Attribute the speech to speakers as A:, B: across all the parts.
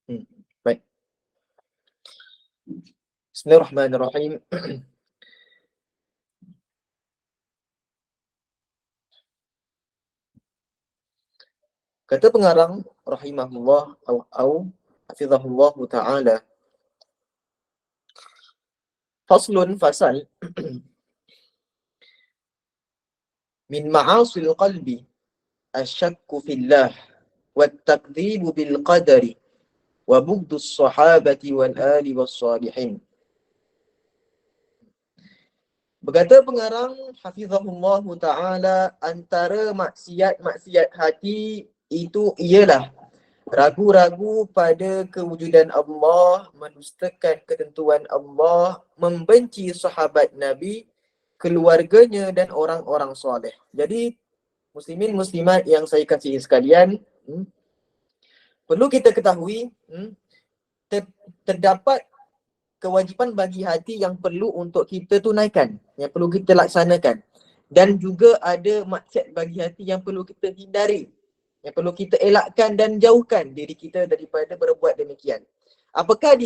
A: Baik. Bismillahirrahmanirrahim. Kata pengarang rahimahullah au hafizahullah taala, faslun fasal min ma'asil qalbi asyakku fillah والتكذيب بالقدر وبغض الصحابة والآل والصالحين. Berkata pengarang hafizahullah taala, antara maksiat-maksiat hati itu ialah ragu-ragu pada kewujudan Allah, mendustakan ketentuan Allah, membenci sahabat Nabi, keluarganya dan orang-orang soleh. Jadi muslimin muslimat yang saya kasihi sekalian, perlu kita ketahui, terdapat kewajipan bagi hati yang perlu untuk kita tunaikan, yang perlu kita laksanakan. Dan juga ada maksiat bagi hati yang perlu kita hindari, yang perlu kita elakkan dan jauhkan diri kita daripada berbuat demikian. Apakah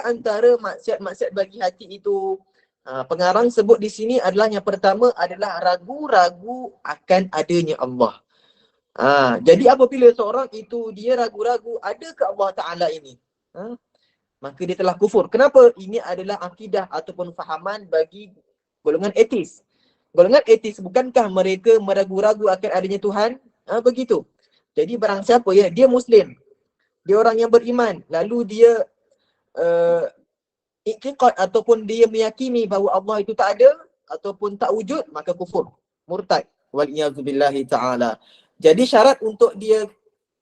A: antara maksiat-maksiat bagi hati itu? Pengarang sebut di sini adalah, yang pertama adalah ragu-ragu akan adanya Allah. Jadi apabila seorang itu dia ragu-ragu adakah Allah Ta'ala ini, maka dia telah kufur. Kenapa? Ini adalah akidah ataupun fahaman bagi golongan etis. Golongan etis, bukankah mereka meragu-ragu akan adanya Tuhan? Begitu. Jadi barang siapa ya, dia Muslim, dia orang yang beriman, lalu dia iktiqad ataupun dia meyakini bahawa Allah itu tak ada ataupun tak wujud, maka kufur, murtad, wal-iyazubillahi ta'ala. Jadi syarat untuk dia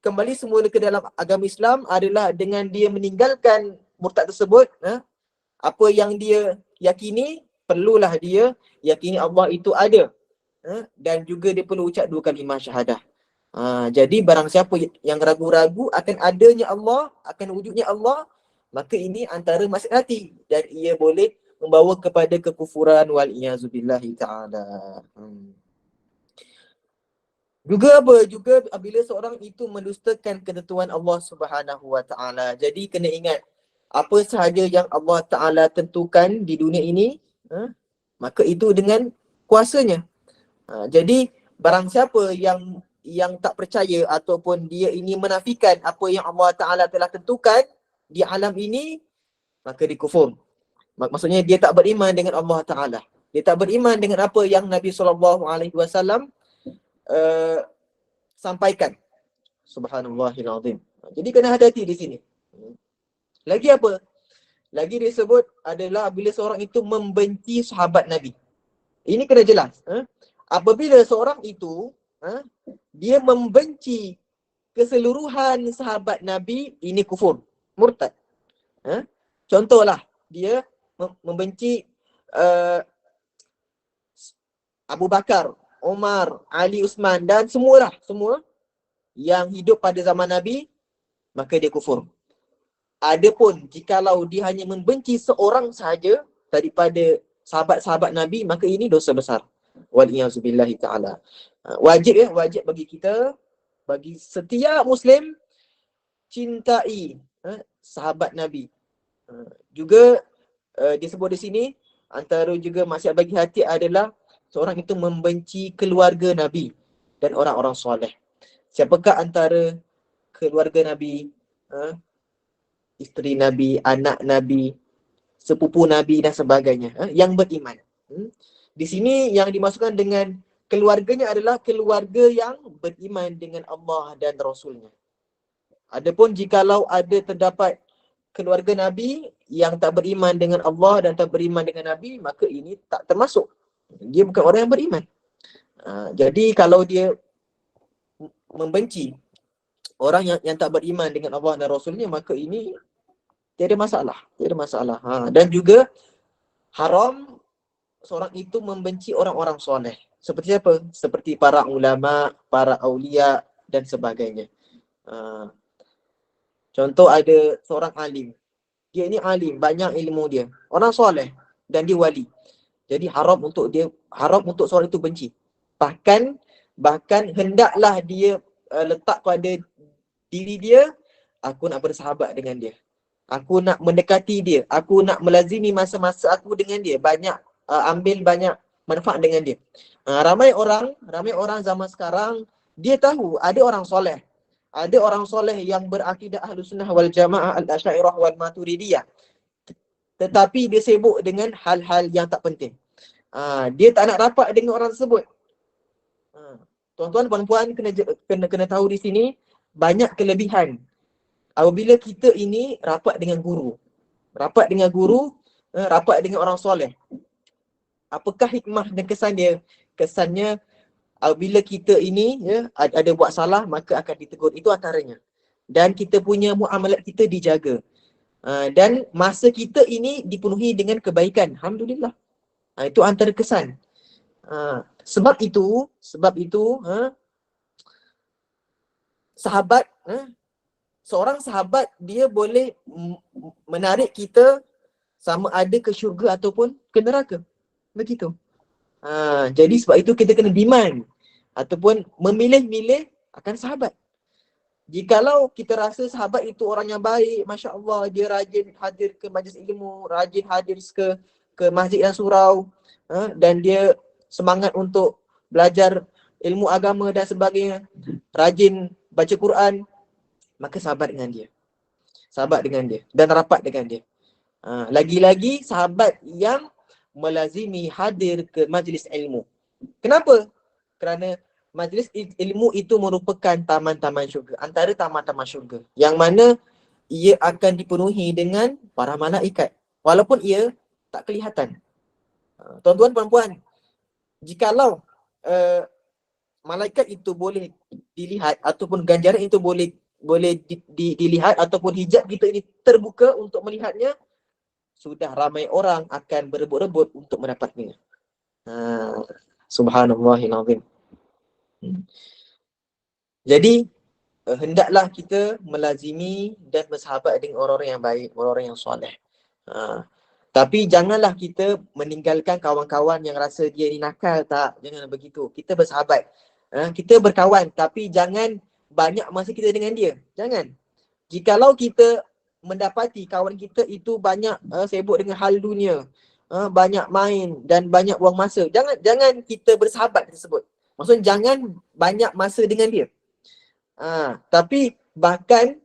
A: kembali semula ke dalam agama Islam adalah dengan dia meninggalkan murtad tersebut. Apa yang dia yakini, perlulah dia yakini Allah itu ada, dan juga dia perlu ucap 2 kalimah syahadah. Jadi barang siapa yang ragu-ragu akan adanya Allah, akan wujudnya Allah, maka ini antara maksiat hati dan ia boleh membawa kepada kekufuran, wal-iyazubillahi ta'ala. Juga apabila seorang itu mendustakan ketentuan Allah Subhanahu wa taala. Jadi kena ingat, apa sahaja yang Allah Taala tentukan di dunia ini, maka itu dengan kuasanya. Jadi barang siapa yang tak percaya ataupun dia ini menafikan apa yang Allah Taala telah tentukan di alam ini, maka dia kufur. Maksudnya dia tak beriman dengan Allah Taala. Dia tak beriman dengan apa yang Nabi SAW sampaikan. Subhanallahil azim. Jadi kena hati-hati di sini. Lagi apa? Lagi disebut adalah bila seorang itu membenci sahabat Nabi. Ini kena jelas. Apabila seorang itu dia membenci keseluruhan sahabat Nabi, ini kufur, murtad. Contohlah, dia membenci Abu Bakar, Umar, Ali, Uthman dan semua yang hidup pada zaman Nabi, maka dia kufur. Adapun jikalau dia hanya membenci seorang sahaja daripada sahabat-sahabat Nabi, maka ini dosa besar. Wal-iyazubillahi ta'ala. Wajib bagi kita, bagi setiap Muslim, cintai sahabat Nabi. Juga disebut di sini, antara juga maksiat bagi hati adalah seorang itu membenci keluarga Nabi dan orang-orang soleh. Siapakah antara keluarga Nabi, isteri Nabi, anak Nabi, sepupu Nabi dan sebagainya, yang beriman? Di sini yang dimasukkan dengan keluarganya adalah keluarga yang beriman dengan Allah dan Rasulnya. Adapun jikalau ada terdapat keluarga Nabi yang tak beriman dengan Allah dan tak beriman dengan Nabi, maka ini tak termasuk. Dia bukan orang yang beriman. Jadi kalau dia membenci orang yang tak beriman dengan Allah dan Rasulnya, maka ini tiada masalah. Dan juga haram seorang itu membenci orang-orang soleh. Seperti apa? Seperti para ulama, para aulia dan sebagainya. Contoh, ada seorang alim. Dia ini alim, banyak ilmu dia. Orang soleh dan dia wali. Jadi haram untuk seorang itu benci. Bahkan hendaklah dia letak pada diri dia aku nak bersahabat dengan dia. Aku nak mendekati dia. Aku nak melazimi masa-masa aku dengan dia. Ambil banyak manfaat dengan dia. Ramai orang zaman sekarang, dia tahu ada orang soleh. Ada orang soleh yang berakidah Ahlus Sunnah wal Jamaah Al-Asy'ariyah wal Maturidiyah. Tetapi dia sibuk dengan hal-hal yang tak penting. Dia tak nak rapat dengan orang tersebut. Tuan-tuan, puan-puan kena tahu di sini, banyak kelebihan apabila kita ini rapat dengan guru. Rapat dengan guru, rapat dengan orang soleh. Apakah hikmah dan kesan dia? Kesannya, apabila kita ini ada buat salah, maka akan ditegur. Itu antaranya. Dan kita punya muamalat kita dijaga. Dan masa kita ini dipenuhi dengan kebaikan. Alhamdulillah. Itu antara kesan. Sebab itu seorang sahabat dia boleh menarik kita sama ada ke syurga ataupun ke neraka. Begitu. Jadi sebab itu kita kena demand ataupun memilih-milih akan sahabat. Jikalau kita rasa sahabat itu orang yang baik, Masya Allah, dia rajin hadir ke majlis ilmu, rajin hadir ke masjid dan surau, dan dia semangat untuk belajar ilmu agama dan sebagainya, rajin baca Quran, maka sahabat dengan dia. Sahabat dengan dia dan rapat dengan dia. Lagi-lagi sahabat yang melazimi hadir ke majlis ilmu. Kenapa? Kerana majlis ilmu itu merupakan taman-taman syurga. Antara taman-taman syurga. Yang mana ia akan dipenuhi dengan para malaikat. Walaupun ia tak kelihatan. Tuan-tuan, puan-puan, jikalau malaikat itu boleh dilihat ataupun ganjaran itu boleh dilihat ataupun hijab kita ini terbuka untuk melihatnya, sudah ramai orang akan berebut-rebut untuk mendapatnya. Subhanallahil azim. Jadi hendaklah kita melazimi dan bersahabat dengan orang-orang yang baik, orang-orang yang soleh. Tapi janganlah kita meninggalkan kawan-kawan yang rasa dia ni nakal, tak. Jangan begitu. Kita bersahabat. Kita berkawan, tapi jangan banyak masa kita dengan dia. Jangan. Jikalau kita mendapati kawan kita itu banyak sibuk dengan hal dunia, banyak main dan banyak buang masa, jangan kita bersahabat tersebut. Maksudnya jangan banyak masa dengan dia. Tapi bahkan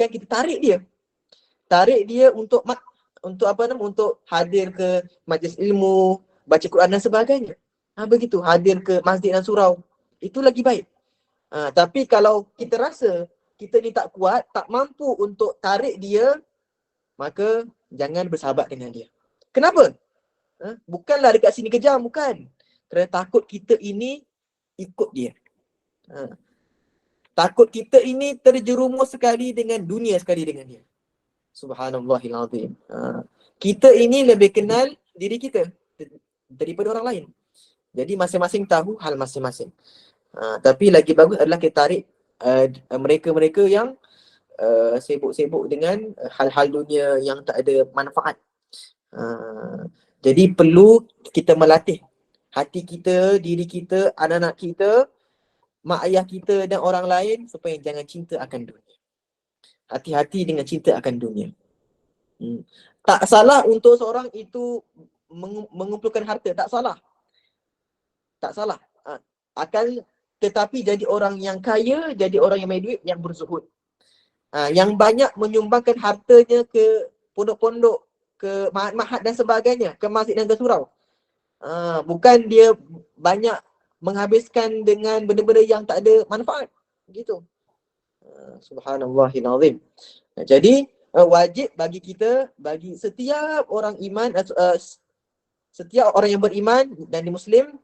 A: kita tarik dia untuk hadir ke majlis ilmu, baca Quran dan sebagainya. Begitu, hadir ke masjid dan surau. Itu lagi baik. Tapi kalau kita rasa kita ni tak kuat, tak mampu untuk tarik dia, maka jangan bersahabat dengan dia. Kenapa? Bukanlah dekat sini kejam, bukan. Kerana takut kita ini ikut dia. Takut kita ini terjerumus sekali dengan dunia, sekali dengan dia. Subhanallahil azim. Kita ini lebih kenal diri kita daripada orang lain. Jadi masing-masing tahu hal masing-masing. Tapi lagi bagus adalah kita tarik mereka-mereka yang sibuk-sibuk dengan hal-hal dunia yang tak ada manfaat. Jadi perlu kita melatih hati kita, diri kita, anak-anak kita, mak ayah kita dan orang lain supaya jangan cinta akan dunia. Hati-hati dengan cinta akan dunia. Tak salah untuk seorang itu mengumpulkan harta, tak salah. Tak salah. Tetapi jadi orang yang kaya, jadi orang yang duit, yang berzuhud. Yang banyak menyumbangkan hartanya ke pondok-pondok, ke mahat-mahat dan sebagainya, ke masjid dan ke surau. Bukan dia banyak menghabiskan dengan benda-benda yang tak ada manfaat. Begitu. Subhanallahil azim. Jadi wajib bagi kita, bagi setiap orang iman, setiap orang yang beriman dan di Muslim,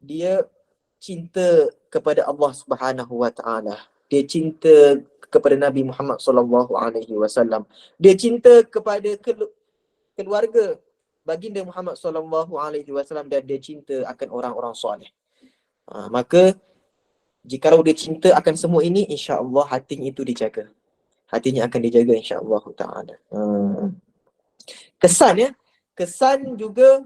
A: dia cinta kepada Allah Subhanahu wa taala. Dia cinta kepada Nabi Muhammad sallallahu alaihi wasallam. Dia cinta kepada keluarga baginda Muhammad sallallahu alaihi wasallam dan dia cinta akan orang-orang soleh. Maka jikalau dia cinta akan semua ini, insya-Allah hatinya itu dijaga. Hatinya akan dijaga insya-Allah taala. Kesan juga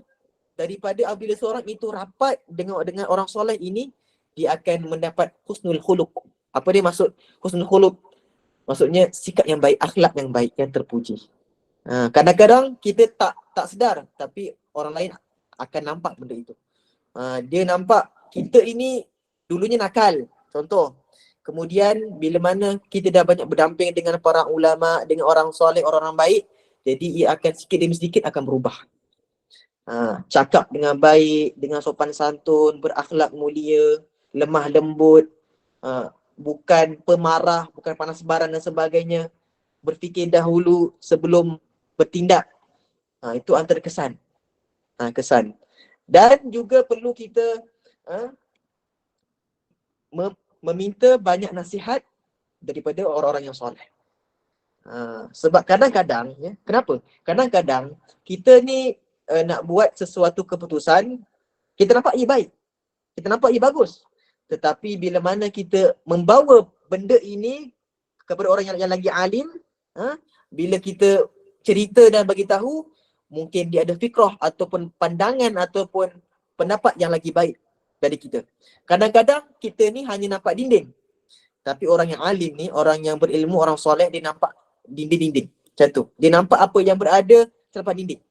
A: daripada apabila seorang itu rapat dengan orang soleh ini, dia akan mendapat husnul khuluq. Apa dia maksud husnul khuluq? Maksudnya sikap yang baik, akhlak yang baik, yang terpuji. Kadang-kadang kita tak sedar, tapi orang lain akan nampak benda itu. Dia nampak kita ini dulunya nakal, contoh. Kemudian bila mana kita dah banyak berdamping dengan para ulama, dengan orang soleh, orang-orang baik, jadi ia akan sikit demi sedikit akan berubah. Cakap dengan baik, dengan sopan santun, berakhlak mulia, lemah lembut, bukan pemarah, bukan panas baran dan sebagainya. Berfikir dahulu sebelum bertindak. Itu antara kesan. Kesan. Dan juga perlu kita meminta banyak nasihat daripada orang-orang yang soleh. Sebab kadang-kadang, kenapa? Kadang-kadang kita ni nak buat sesuatu keputusan, kita nampak ia baik, kita nampak ia bagus. Tetapi bila mana kita membawa benda ini kepada orang yang lagi alim, bila kita cerita dan bagi tahu, mungkin dia ada fikrah ataupun pandangan ataupun pendapat yang lagi baik dari kita. Kadang-kadang kita ni hanya nampak dinding. Tapi orang yang alim ni, orang yang berilmu, orang soleh, dia nampak dinding-dinding. Macam tu. Dia nampak apa yang berada selepas dinding.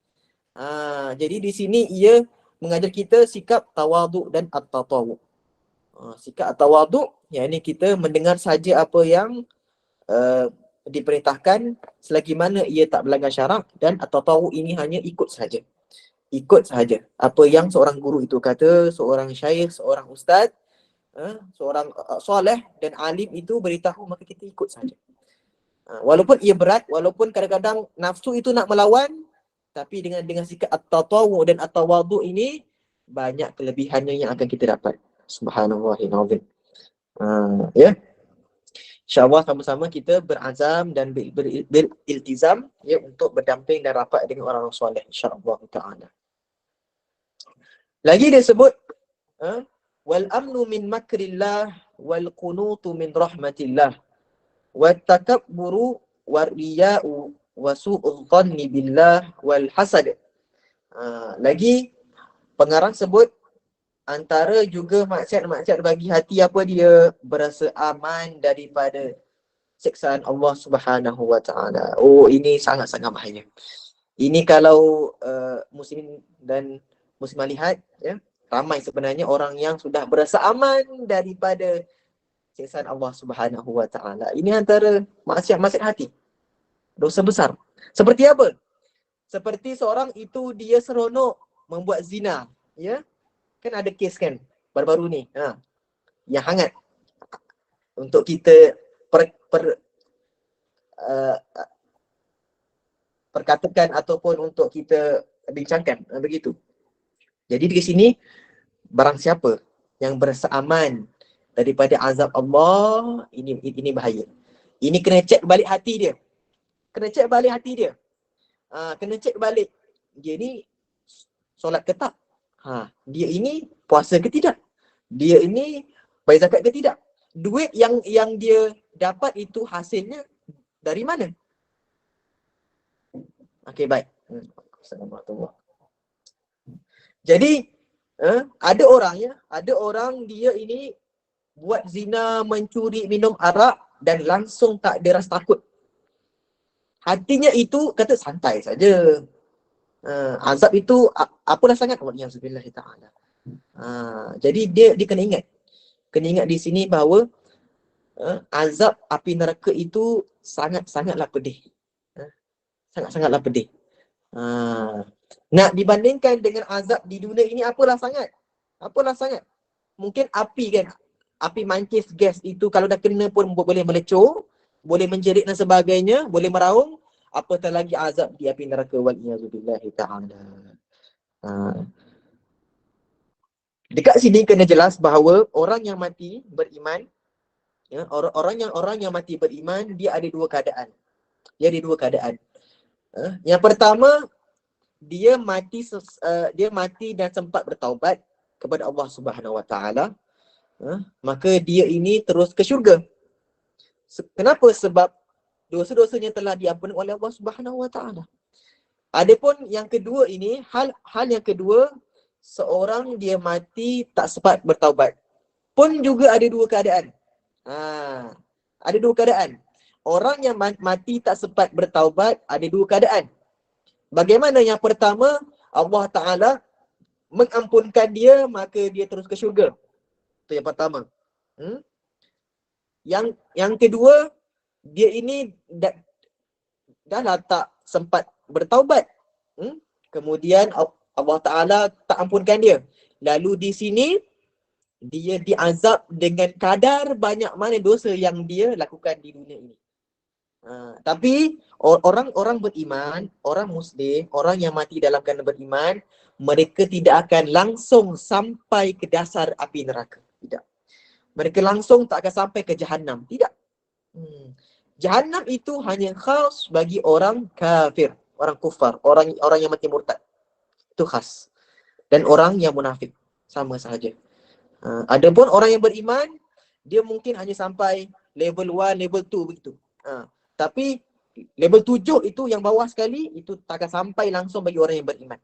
A: Jadi di sini ia mengajar kita sikap tawaduk dan at-tatawuk. Sikap at-tawaduk, yakni kita mendengar saja apa yang diperintahkan selagi mana ia tak melanggar syarak, dan at-tatawuk ini hanya ikut saja. Ikut sahaja. Apa yang seorang guru itu kata, seorang syekh, seorang ustaz, seorang soleh dan alim itu beritahu, maka kita ikut saja. Walaupun ia berat, walaupun kadang-kadang nafsu itu nak melawan, tapi dengan sikap at-tatawwu dan at-tawadhu ini banyak kelebihannya yang akan kita dapat. Subhanallahil azim. Ya. InsyaAllah sama-sama kita berazam dan beriltizam untuk berdamping dan rapat dengan orang-orang soleh, insya-Allah taala. Lagi dia sebut wal amnu min makrillah wal qunutu min rahmatillah wat takabburu war riya'u wa su'udz dhanni billah wal hasad. Lagi pengarang sebut antara juga maksiat-maksiat bagi hati apa dia? Berasa aman daripada siksaan Allah Subhanahu wa taala. Ini sangat-sangat bahaya. Ini kalau muslimin dan muslimah lihat, ramai sebenarnya orang yang sudah berasa aman daripada siksaan Allah Subhanahu wa taala. Ini antara maksiat-maksiat hati. Dosa besar. Seperti apa? Seperti seorang itu dia seronok membuat zina, ya. Kan ada kes baru-baru ni, yang hangat untuk kita perkatakan ataupun untuk kita bincangkan, begitu. Jadi di sini barang siapa yang berasa aman daripada azab Allah, ini bahaya. Ini kena cek balik hati dia. Kena cek balik hati dia. Kena cek balik. Dia ni solat ke tak? Dia ini puasa ke tidak? Dia ini bayar zakat ke tidak? Duit yang dia dapat itu hasilnya dari mana? Okey, baik. Assalamualaikum. Jadi ada orang dia ini buat zina, mencuri, minum arak dan langsung tak ada rasa takut. Hatinya itu kata santai saja. Azab itu apalah sangat, wa'iyyazubillah ta'ala. Jadi dia kena ingat. Kena ingat di sini bahawa azab api neraka itu sangat-sangatlah pedih. Sangat-sangatlah pedih. Nak dibandingkan dengan azab di dunia ini, apalah sangat. Apalah sangat. Mungkin api kan, api mangkis gas itu kalau dah kena pun boleh melecur, boleh menjerit dan sebagainya, boleh meraung. Apatah lagi azab di api neraka, wa'iyyazubillahi ta'ala. Dekat sini kena jelas bahawa orang yang mati beriman, orang yang mati beriman, dia ada dua keadaan. Yang pertama, dia mati dan sempat bertaubat kepada Allah Subhanahu wa taala, maka dia ini terus ke syurga. Kenapa? Sebab dosa-dosanya telah diampuni oleh Allah Subhanahu wa taala. Adapun yang kedua ini, hal yang kedua, seorang dia mati tak sempat bertaubat. Pun juga ada dua keadaan. Ada dua keadaan. orang yang mati tak sempat bertaubat ada dua keadaan. Bagaimana? Yang pertama, Allah Ta'ala mengampunkan dia, maka dia terus ke syurga. Itu yang pertama. Yang kedua, dia ini dah lah tak sempat bertaubat. Kemudian Allah Ta'ala tak ampunkan dia. Lalu di sini, dia diazab dengan kadar banyak mana dosa yang dia lakukan di dunia ini. Tapi orang-orang beriman, orang Muslim, orang yang mati dalam keadaan beriman, mereka tidak akan langsung sampai ke dasar api neraka. Tidak. Mereka langsung tak akan sampai ke Jahannam. Tidak. Jahannam itu hanya khas bagi orang kafir, orang kufar, orang yang mati murtad. Itu khas. Dan orang yang munafik. Sama sahaja. Adapun orang yang beriman, dia mungkin hanya sampai level 1, level 2 begitu. Tapi level 7 itu yang bawah sekali, itu tak akan sampai langsung bagi orang yang beriman.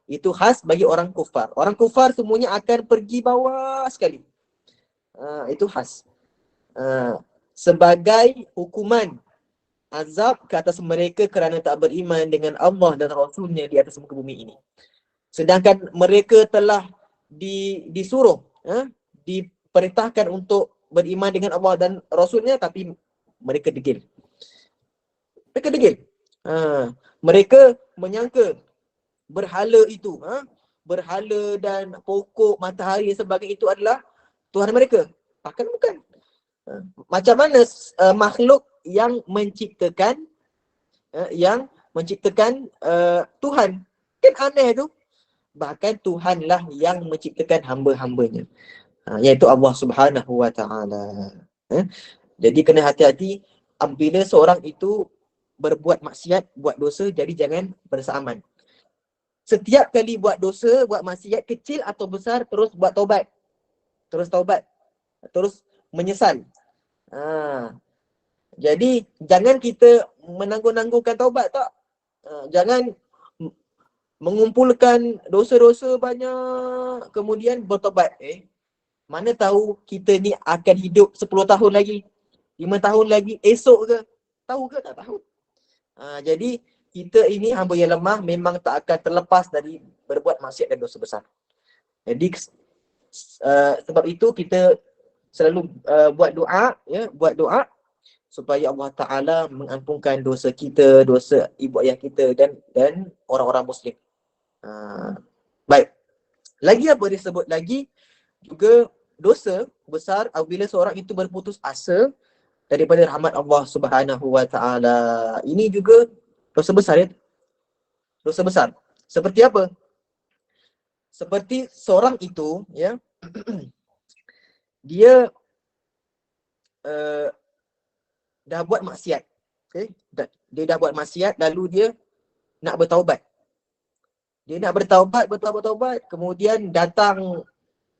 A: Itu khas bagi orang kufar. Orang kufar semuanya akan pergi bawah sekali. Itu khas. Sebagai hukuman azab ke atas mereka kerana tak beriman dengan Allah dan Rasulnya di atas muka bumi ini. Sedangkan mereka telah disuruh, diperintahkan untuk beriman dengan Allah dan Rasulnya, tapi mereka degil. Mereka menyangka berhala itu, berhala dan pokok, matahari dan sebagainya itu adalah Tuhan mereka. Bahkan bukan. Macam mana makhluk yang menciptakan Tuhan? Kan aneh tu. Bahkan Tuhanlah yang menciptakan hamba-hambanya, iaitu Allah Subhanahu Wa Ta'ala. Jadi kena hati-hati apabila seorang itu berbuat maksiat, buat dosa, jadi jangan bersaman. Setiap kali buat dosa, buat maksiat kecil atau besar, terus buat taubat. Terus menyesal. Jadi jangan kita menangguh-nangguhkan taubat tak. Jangan mengumpulkan dosa-dosa banyak kemudian bertaubat. Mana tahu kita ni akan hidup 10 tahun lagi, 5 tahun lagi, esok ke? Tahu ke? Tak tahu. Jadi kita ini hamba yang lemah, memang tak akan terlepas dari berbuat maksiat dan dosa besar. Jadi sebab itu kita selalu buat doa supaya Allah Ta'ala mengampunkan dosa kita, dosa ibu ayah kita dan orang-orang Muslim. Baik. Lagi apa disebut lagi? Juga dosa besar apabila seorang itu berputus asa daripada rahmat Allah Subhanahu Wa Ta'ala. Ini juga dosa besar, ya. Dosa besar. Seperti apa? Seperti seorang itu, ya, dia dah buat maksiat. Dia dah buat maksiat, lalu dia nak bertaubat. Dia nak bertaubat, kemudian datang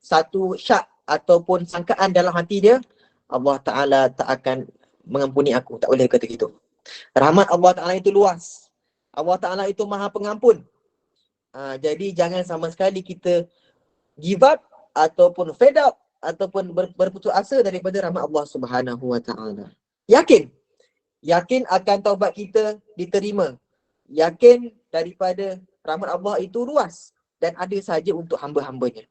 A: satu syak ataupun sangkaan dalam hati dia, Allah Ta'ala tak akan mengampuni aku. Tak boleh kata gitu. Rahmat Allah Ta'ala itu luas. Allah Ta'ala itu maha pengampun. Jadi jangan sama sekali kita give up ataupun fed up ataupun berputus asa daripada rahmat Allah Subhanahu Wa Ta'ala. Yakin akan taubat kita diterima. Yakin daripada rahmat Allah itu luas dan ada saja untuk hamba-hambanya.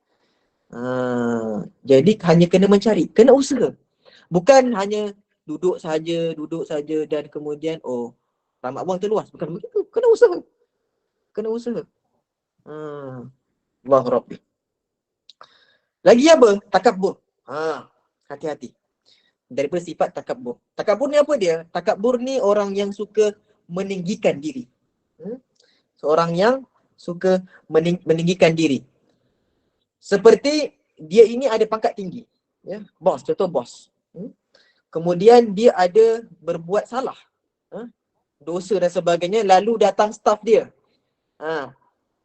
A: Jadi hanya kena mencari, kena usaha. Bukan hanya duduk saja dan kemudian rahmat Allah itu luas. Bukan begitu. Kena usaha. Allah Rabbi. Lagi apa? Takabur. Hati-hati daripada sifat takabur. Takabur ni apa dia? Takabur ni orang yang suka meninggikan diri. Seorang yang suka meninggikan diri. Seperti dia ini ada pangkat tinggi, ya, bos, contoh bos. Kemudian dia ada berbuat salah, dosa dan sebagainya, lalu datang staf dia,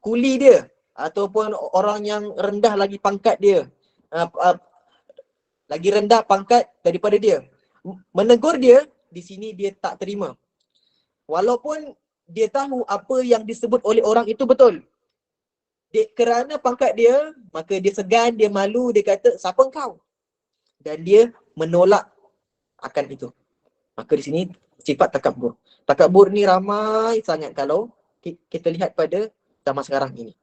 A: kuli dia ataupun orang yang rendah lagi pangkat dia, lagi rendah pangkat daripada dia, menegur dia, di sini dia tak terima. Walaupun dia tahu apa yang disebut oleh orang itu betul. Kerana pangkat dia, maka dia segan, dia malu, dia kata, siapa engkau? Dan dia menolak akan itu. Maka di sini sifat takabur. Takabur ni ramai sangat kalau kita lihat pada zaman sekarang ini.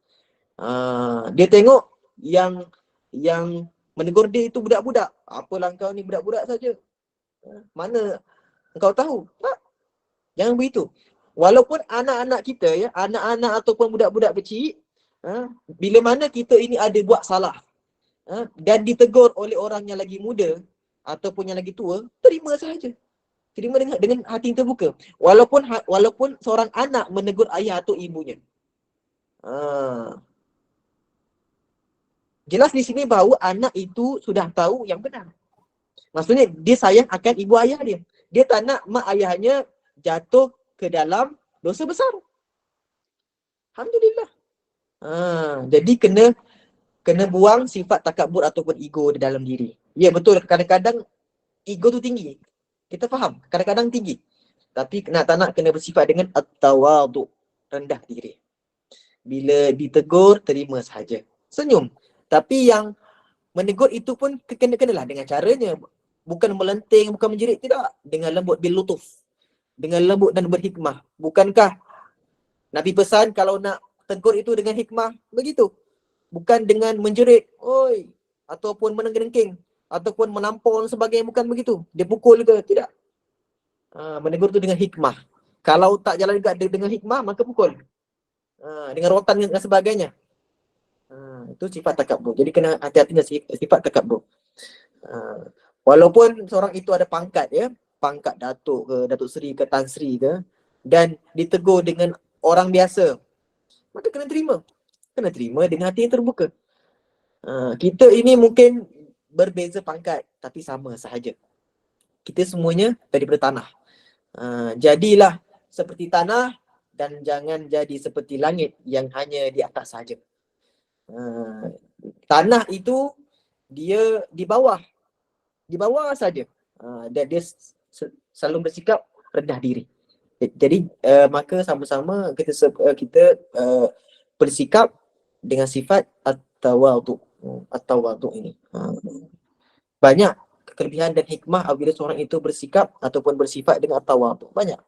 A: Dia tengok yang menegur dia itu budak-budak. Apalah kau ni budak-budak saja. Mana engkau tahu? Tak. Jangan begitu. Walaupun anak-anak kita ya, anak-anak ataupun budak-budak kecil, bila mana kita ini ada buat salah dan ditegur oleh orang yang lagi muda ataupun yang lagi tua, terima sahaja. Terima dengan hati yang terbuka. Walaupun seorang anak menegur ayah atau ibunya. Jelas di sini bahawa anak itu sudah tahu yang benar. Maksudnya dia sayang akan ibu ayah dia. Dia tak nak mak ayahnya jatuh ke dalam dosa besar. Alhamdulillah. Jadi kena buang sifat takabur ataupun ego di dalam diri. Ya betul, kadang-kadang ego tu tinggi. Kita faham, kadang-kadang tinggi. Tapi tak nak kena bersifat dengan at-tawadhu, rendah diri. Bila ditegur, terima sahaja. Senyum. Tapi yang menegur itu pun kenalah dengan caranya. Bukan melenting, bukan menjerit, tidak. Dengan lembut bil lutuf. Dengan lembut dan berhikmah. Bukankah Nabi pesan kalau nak tegur itu dengan hikmah, begitu. Bukan dengan menjerit, oi, ataupun menengking, ataupun menampol dan sebagainya, bukan begitu. Dia pukul ke? Tidak. Menegur itu dengan hikmah. Kalau tak jalan juga dengan hikmah, maka pukul. Dengan rotan dan sebagainya. Itu sifat takabur. Jadi kena hati-hati dengan sifat takabur. Walaupun seorang itu ada pangkat ya, pangkat datuk ke, datuk seri ke, tan sri ke, dan ditegur dengan orang biasa, maka kena terima. Kena terima dengan hati yang terbuka. Kita ini mungkin berbeza pangkat, tapi sama sahaja. Kita semuanya daripada tanah. Jadilah seperti tanah dan jangan jadi seperti langit yang hanya di atas sahaja. Tanah itu dia di bawah saja. Dan dia selalu bersikap rendah diri. Jadi maka sama-sama kita bersikap dengan sifat at-tawadhu ini. Banyak kelebihan dan hikmah apabila seorang itu bersikap ataupun bersifat dengan at-tawadhu. Banyak.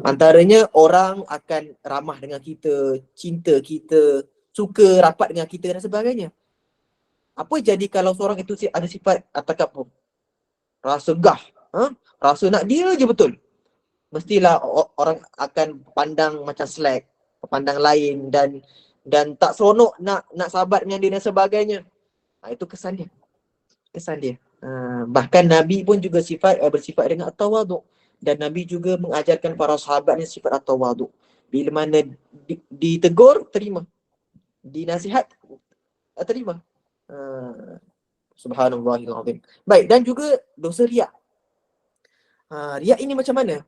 A: Antaranya orang akan ramah dengan kita, cinta kita, suka rapat dengan kita dan sebagainya. Apa jadi kalau seorang itu ada sifat at-takabur? Rasa gah, rasa nak dia je betul. Mestilah orang akan pandang macam slack, pandang lain dan tak seronok nak sahabat dengan dia dan sebagainya. Itu kesan dia. Bahkan Nabi pun juga bersifat dengan at-tawadhu, dan Nabi juga mengajarkan para sahabatnya sifat at-tawadhu. Bila mana ditegur, terima. Dinasihat, terima. Subhanallahil azim. Baik, dan juga dosa riak. Riak ini macam mana?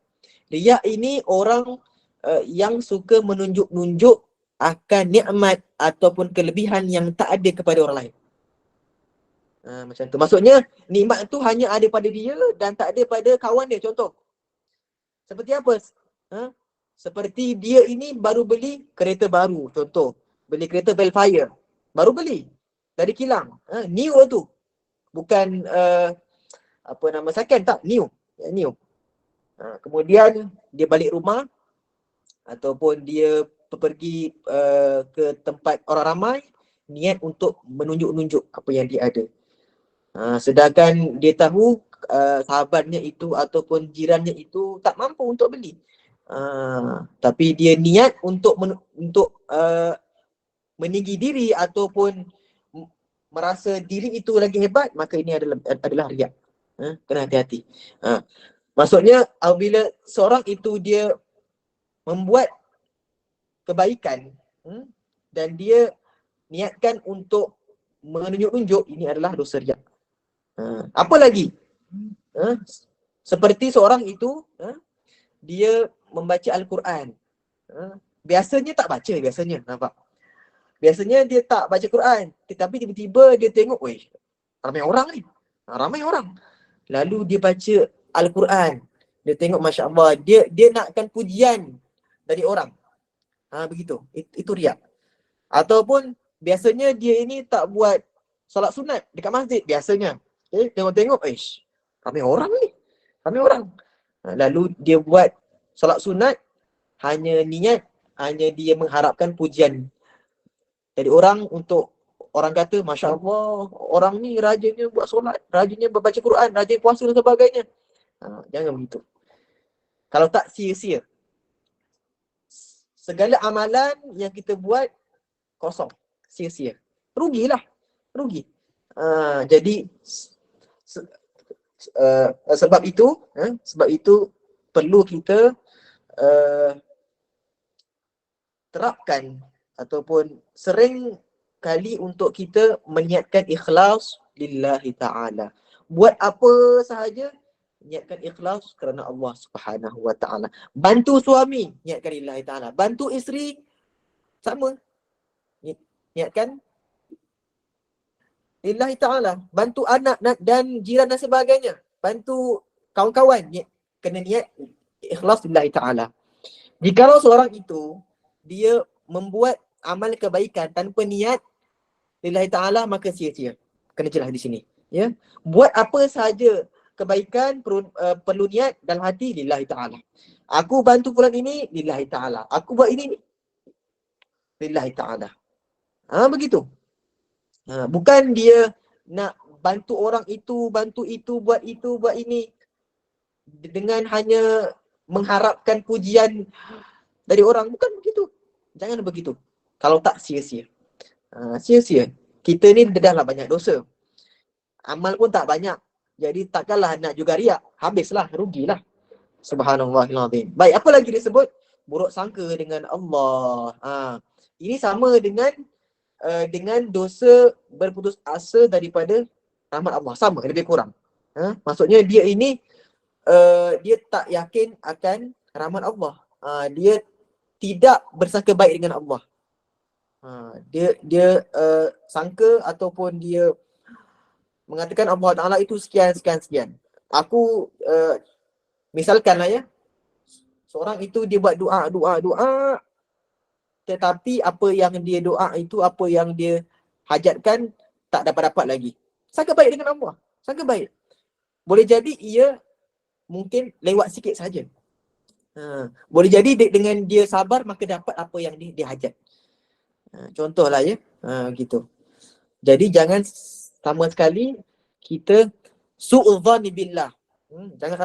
A: Riak ini orang yang suka menunjuk-nunjuk akan nikmat ataupun kelebihan yang tak ada kepada orang lain. Macam tu. Maksudnya nikmat tu hanya ada pada dia dan tak ada pada kawan dia. Contoh. Seperti apa? Seperti dia ini baru beli kereta baru. Contoh. Beli kereta Velfire. Baru beli. Dari kilang. New tu. Bukan second tak. New. New. Kemudian dia balik rumah ataupun dia pergi ke tempat orang ramai, niat untuk menunjuk-nunjuk apa yang dia ada. Sedangkan dia tahu sahabatnya itu ataupun jirannya itu tak mampu untuk beli. Tapi dia niat untuk meninggi diri ataupun merasa diri itu lagi hebat, maka ini adalah riak. Kena hati-hati. Maksudnya apabila seorang itu dia membuat kebaikan dan dia niatkan untuk menunjuk-nunjuk, ini adalah dosa riak. Apa lagi? Seperti seorang itu dia membaca Al-Quran. Biasanya tak baca, nampak? Biasanya dia tak baca Quran, tetapi tiba-tiba dia tengok, weh, ramai orang ni. Ramai orang. Lalu dia baca Al-Quran. Dia tengok, Masya Allah, dia nakkan pujian dari orang. Begitu. Itu riak. Ataupun biasanya dia ini tak buat solat sunat dekat masjid. Biasanya. Tengok-tengok, ramai orang ni. Ramai orang. Lalu dia buat solat sunat, hanya dia mengharapkan pujian dari orang, untuk orang kata, Masya Allah, orang ni rajinnya buat solat, rajinnya membaca Quran, rajin puasa dan sebagainya. Jangan begitu. Kalau tak, sia-sia. Segala amalan yang kita buat kosong, sia-sia. Rugilah, rugi. Jadi sebab itu perlu kita terapkan ataupun sering kali untuk kita meniatkan ikhlas lillahi ta'ala. Buat apa sahaja, niatkan ikhlas kerana Allah Subhanahu wa ta'ala. Bantu suami, niatkan lillahi ta'ala. Bantu isteri, sama, niatkan lillahi ta'ala. Bantu anak dan jiran dan sebagainya, bantu kawan-kawan, kena niat ikhlas lillahi ta'ala. Jikalau seorang itu dia membuat amal kebaikan tanpa niat lillahi ta'ala, maka sia-sia. Kena jelas di sini. Ya. Buat apa sahaja kebaikan perlu niat dalam hati lillahi ta'ala. Aku bantu fulan ini lillahi ta'ala. Aku buat ini lillahi ta'ala. Begitu. Bukan dia nak bantu orang itu, buat itu, buat ini, dengan hanya mengharapkan pujian dari orang. Bukan begitu. Jangan begitu. Kalau tak, sia-sia. Sia-sia. Kita ni dah banyak dosa. Amal pun tak banyak. Jadi takkanlah nak juga riak. Habislah, rugilah. Subhanallahilazim. Baik, apa lagi disebut? Buruk sangka dengan Allah. Ini sama dengan dosa berputus asa daripada rahmat Allah. Sama, lebih kurang. Maksudnya dia ini dia tak yakin akan rahmat Allah. Dia tidak bersangka baik dengan Allah. Dia sangka ataupun dia mengatakan Allah Ta'ala itu sekian. Aku misalkanlah ya, seorang itu dia buat doa, tetapi apa yang dia doa itu, apa yang dia hajatkan, tak dapat lagi. Sangka baik dengan Allah, sangka baik. Boleh jadi ia mungkin lewat sikit saja. Boleh jadi dengan dia sabar, maka dapat apa yang dia hajat. Contohlah ya, gitu. Jadi jangan sama sekali kita su'udhani billah.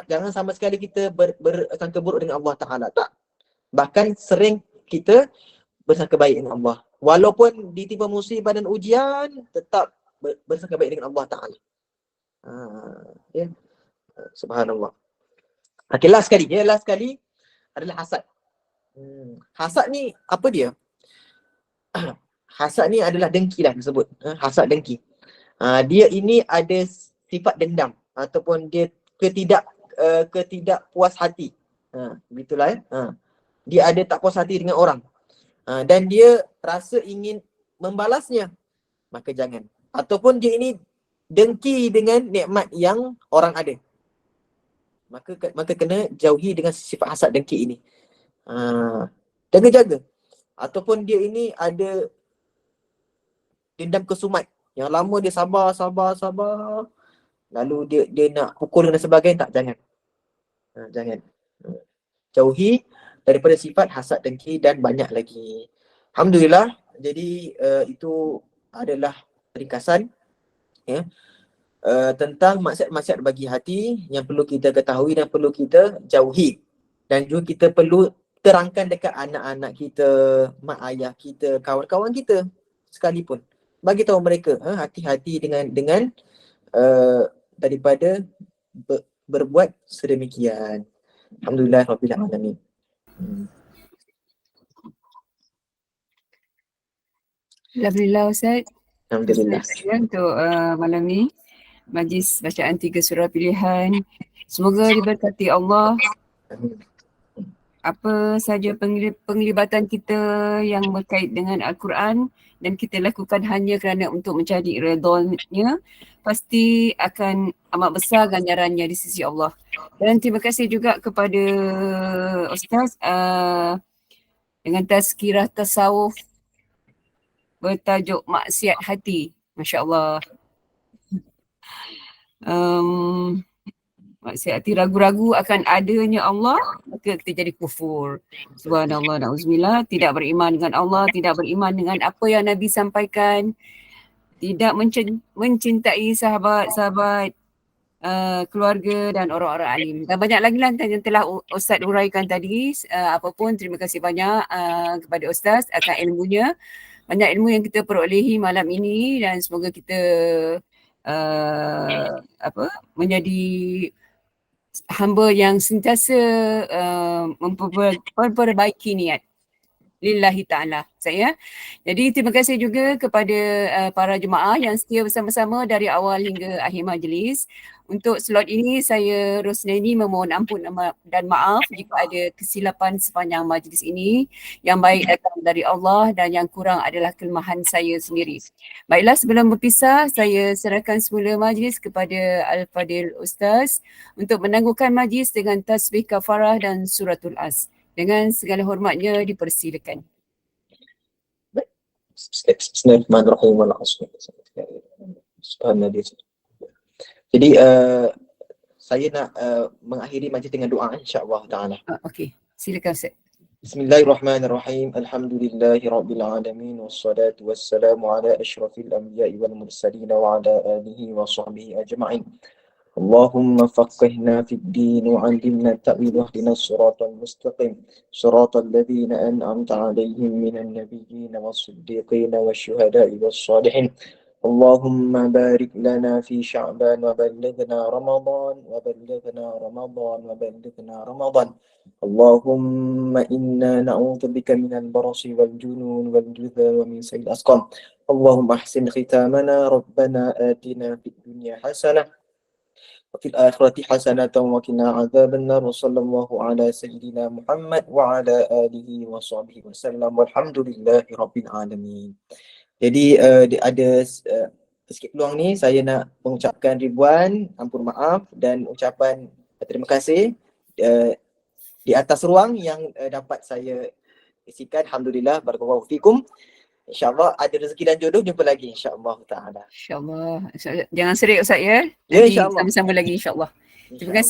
A: Jangan sama sekali kita bersangka buruk dengan Allah Ta'ala. Tak. Bahkan sering kita bersangka baik dengan Allah. Walaupun ditimpa musibah dan ujian, tetap bersangka baik dengan Allah Ta'ala. Ya. Subhanallah. Okay, last sekali adalah hasad. Hasad ni apa dia? Hasad ni adalah dengki lah disebut. Hasad, dengki. Dia ini ada sifat dendam ataupun dia ketidak puas hati. Begitulah ya. Dia ada tak puas hati dengan orang. Dan dia rasa ingin membalasnya. Maka jangan. Ataupun dia ini dengki dengan nikmat yang orang ada. Maka kena jauhi dengan sifat hasad dengki ini. Jaga-jaga. Ataupun dia ini ada dendam kesumat. Yang lama dia sabar. Lalu dia nak pukul dan sebagainya. Tak, jangan. Jangan. Jauhi daripada sifat hasad dengki dan banyak lagi. Alhamdulillah. Jadi itu adalah ringkasan ya, tentang maksiat-maksiat bagi hati yang perlu kita ketahui dan perlu kita jauhi. Dan juga kita perlu terangkan dekat anak-anak kita, mak ayah kita, kawan-kawan kita sekalipun. Bagi tahu mereka hati-hati dengan daripada berbuat sedemikian. Alhamdulillah rabbil alamin.
B: Alhamdulillah Ustaz.
A: Alhamdulillah.
B: Untuk malam ni majlis bacaan 3 surah pilihan. Semoga diberkati Allah. Apa saja penglibatan kita yang berkait dengan Al-Quran dan kita lakukan hanya kerana untuk mencari redha-Nya, pasti akan amat besar ganjarannya di sisi Allah. Dan terima kasih juga kepada Ustaz dengan tazkirah tasawuf bertajuk maksiat hati. Masya Allah. maksiat hati ragu-ragu akan adanya Allah, maka kita jadi kufur. Subhanallah, na'udzubillah, tidak beriman dengan Allah, tidak beriman dengan apa yang Nabi sampaikan, tidak mencintai sahabat-sahabat, keluarga dan orang-orang alim. Dan banyak lagi lah yang telah Ustaz uraikan tadi. Apapun, terima kasih banyak kepada Ustaz akan ilmunya. Banyak ilmu yang kita perolehi malam ini dan semoga kita menjadi hamba yang sentiasa memperbaiki niat lillahi ta'ala saya. Jadi terima kasih juga kepada para jemaah yang setia bersama-sama dari awal hingga akhir majlis. Untuk slot ini saya Rosnani memohon ampun dan maaf jika ada kesilapan sepanjang majlis ini. Yang baik datang dari Allah dan yang kurang adalah kelemahan saya sendiri. Baiklah, sebelum berpisah saya serahkan semula majlis kepada Al-Fadil Ustaz untuk menangguhkan majlis dengan tasbih kafarah dan suratul As. Dengan segala hormatnya dipersilakan.
A: Bismillahirrahmanirrahim. Jadi saya nak mengakhiri majlis dengan doa insya-Allah taala.
B: Okey, silakan Ustaz.
A: Bismillahirrahmanirrahim. Alhamdulillahirabbil alamin wassalatu wassalamu ala asyrafil anbiya'i wal mursalin wa ala alihi wa sahbihi ajma'in. اللهم فقهنا في الدين وعلمنا التأويل واهدنا الصراط المستقيم صراط الذين أنعمت عليهم من النبيين والصديقين والشهداء والصالحين اللهم بارك لنا في شعبان وبلغنا رمضان اللهم إنا نعوذ بك من البرص والجنون والجذام ومن سيء الأسقام اللهم أحسن ختامنا ربنا آتنا في الدنيا حسنة وفي الآخرة حسنة وقنا عذاب النار وصلى الله على سيدنا محمد وعلى آله وصحبه وسلم والحمد لله رب العالمين. Jadi ada sikit peluang ni saya nak mengucapkan ribuan ampun maaf dan ucapan terima kasih di atas ruang yang dapat saya isikan. Alhamdulillah, barakallahu fikum. InsyaAllah ada rezeki dan jodoh, jumpa lagi insyaAllah ta'ala.
B: InsyaAllah. Jangan serik Ustaz ya.
A: Ya,
B: Nanti
A: insyaAllah.
B: sama-sama lagi insyaAllah. Terima kasih.